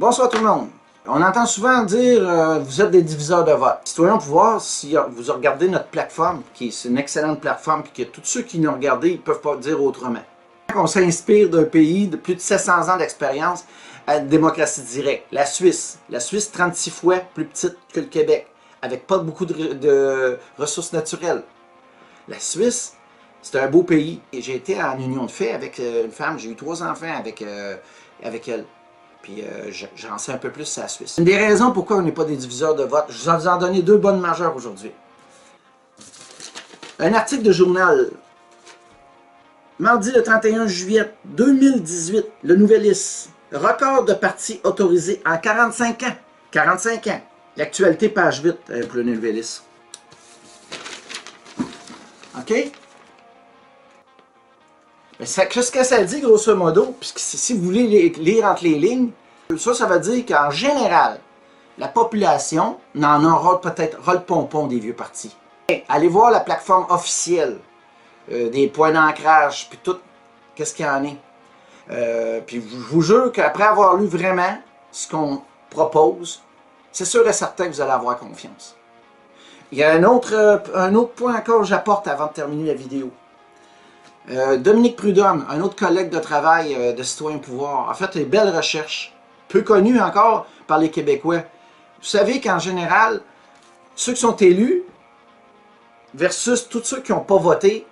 Bonsoir tout le monde. On entend souvent dire vous êtes des diviseurs de vote. Citoyens au pouvoir, si vous regardez notre plateforme, qui est une excellente plateforme, puis que tous ceux qui nous regardent, ils ne peuvent pas dire autrement. On s'inspire d'un pays de plus de 700 ans d'expérience à démocratie directe. La Suisse. La Suisse, 36 fois plus petite que le Québec, avec pas beaucoup de ressources naturelles. La Suisse, c'est un beau pays. J'ai été en union de fait avec une femme, j'ai eu 3 enfants avec elle. Puis j'en sais un peu plus sur la Suisse. Une des raisons pourquoi on n'est pas des diviseurs de vote, je vais vous en donner 2 bonnes majeures aujourd'hui. Un article de journal. Mardi le 31 juillet 2018, le Nouvelliste. Record de partis autorisés en 45 ans. 45 ans. L'actualité page 8 pour le Nouvelliste. OK? Qu'est-ce que ça dit, grosso modo? Puisque si vous voulez lire entre les lignes, ça veut dire qu'en général, la population n'en aura peut-être ras le pompon des vieux partis. Allez voir la plateforme officielle des points d'ancrage, puis tout, qu'est-ce qu'il y en est. Puis je vous jure qu'après avoir lu vraiment ce qu'on propose, c'est sûr et certain que vous allez avoir confiance. Il y a un autre point encore que j'apporte avant de terminer la vidéo. Dominique Prudhomme, un autre collègue de travail de Citoyens au pouvoir, a fait des belles recherches, peu connues encore par les Québécois. Vous savez qu'en général, ceux qui sont élus versus tous ceux qui n'ont pas voté,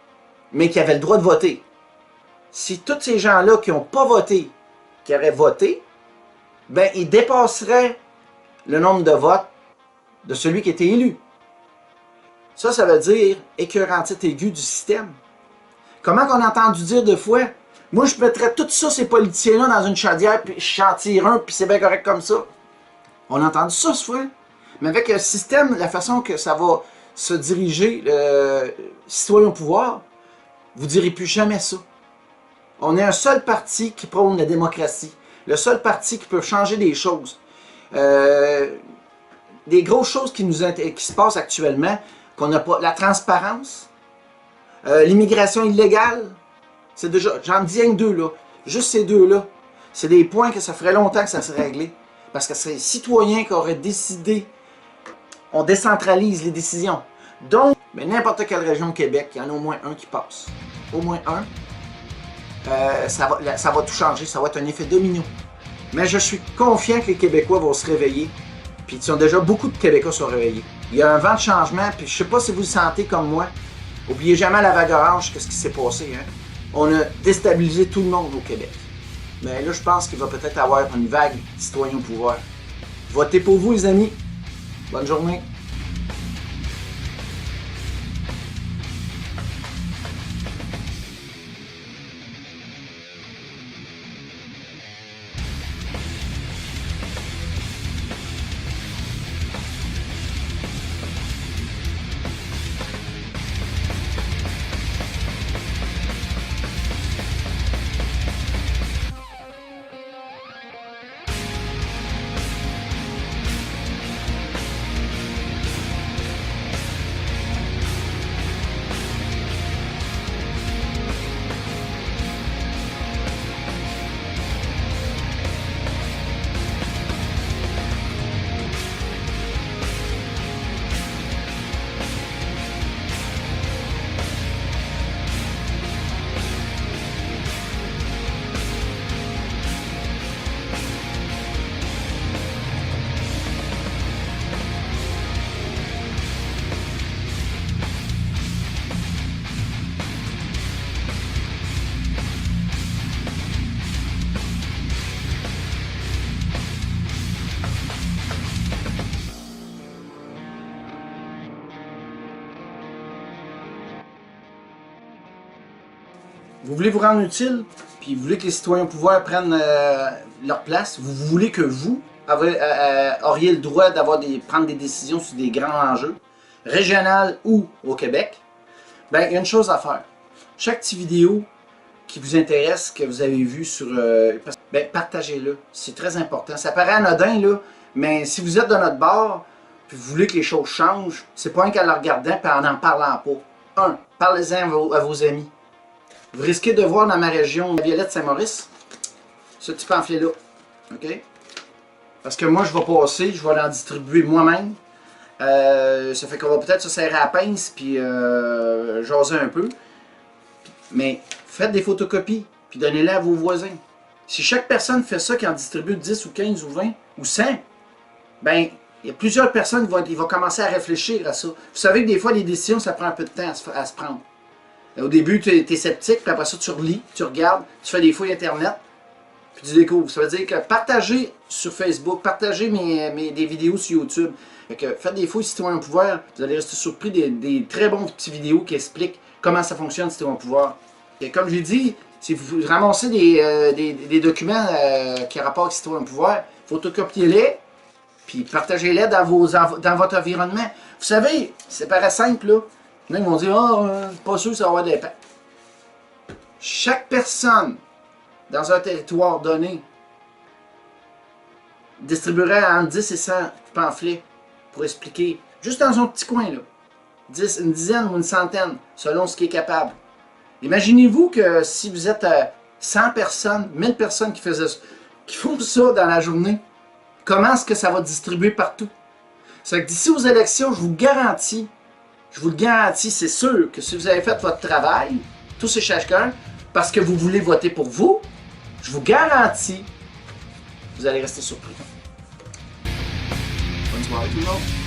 mais qui avaient le droit de voter. Si tous ces gens-là qui n'ont pas voté, qui auraient voté, ben ils dépasseraient le nombre de votes de celui qui était élu. Ça veut dire écœurantite aiguë du système. Comment qu'on a entendu dire deux fois? Moi, je mettrais tout ça, ces politiciens-là, dans une chaudière, puis je en tire un, puis c'est bien correct comme ça. On a entendu ça, ce fois. Mais avec le système, la façon que ça va se diriger, le citoyen au pouvoir, vous ne direz plus jamais ça. On est un seul parti qui prône la démocratie. Le seul parti qui peut changer des choses. Des grosses choses qui se passent actuellement, qu'on n'a pas. La transparence. L'immigration illégale, c'est déjà, j'en dis rien que 2 là, juste ces 2 là, c'est des points que ça ferait longtemps que ça serait réglé, parce que c'est les citoyens qui auraient décidé, on décentralise les décisions. Donc, mais n'importe quelle région au Québec, il y en a au moins un qui passe, au moins un, ça va tout changer, ça va être un effet domino. Mais je suis confiant que les Québécois vont se réveiller, puis déjà beaucoup de Québécois sont réveillés. Il y a un vent de changement, puis je sais pas si vous le sentez comme moi. Oubliez jamais la vague orange, qu'est-ce qui s'est passé. Hein? On a déstabilisé tout le monde au Québec. Mais là, je pense qu'il va peut-être avoir une vague citoyen au pouvoir. Votez pour vous, les amis. Bonne journée. Vous voulez vous rendre utile, puis vous voulez que les citoyens au pouvoir prennent leur place, vous voulez que vous auriez le droit prendre des décisions sur des grands enjeux, régional ou au Québec, ben il y a une chose à faire. Chaque petite vidéo qui vous intéresse, que vous avez vu sur... ben partagez-le, c'est très important. Ça paraît anodin, là, mais si vous êtes de notre bord, puis vous voulez que les choses changent, c'est pas un qu'en le regardant et en n'en parlant pas. Parlez-en à vos amis. Vous risquez de voir dans ma région, Violette Saint-Maurice, ce petit pamphlet-là. OK? Parce que moi, je vais passer, je vais l'en distribuer moi-même. Ça fait qu'on va peut-être se serrer à la pince puis jaser un peu. Mais faites des photocopies puis donnez-les à vos voisins. Si chaque personne fait ça, qui en distribue 10 ou 15 ou 20 ou 100, ben, il y a plusieurs personnes qui vont commencer à réfléchir à ça. Vous savez que des fois, les décisions, ça prend un peu de temps à se prendre. Au début, tu es sceptique, puis après ça, tu relis, tu regardes, tu fais des fouilles Internet, puis tu découvres. Ça veut dire que partagez sur Facebook, partagez des vidéos sur YouTube. Fait que faites des fouilles Citoyen au pouvoir, vous allez rester surpris des très bons petits vidéos qui expliquent comment ça fonctionne Citoyen au pouvoir. Et comme j'ai dit, si vous ramassez des documents qui rapportent Citoyen au pouvoir, photocopiez-les, puis partagez-les dans votre environnement. Vous savez, ça paraît simple, là. Là, ils vont dire, pas sûr que ça va avoir d'impact. Chaque personne dans un territoire donné distribuerait entre 10 et 100 pamphlets pour expliquer, juste dans un petit coin, là, une dizaine ou une centaine, selon ce qui est capable. Imaginez-vous que si vous êtes 100 personnes, 1000 personnes qui font ça dans la journée, comment est-ce que ça va distribuer partout? C'est que d'ici aux élections, je vous le garantis, c'est sûr que si vous avez fait votre travail, tous et chacun, parce que vous voulez voter pour vous, je vous garantis, vous allez rester surpris. Bonne soirée tout le monde.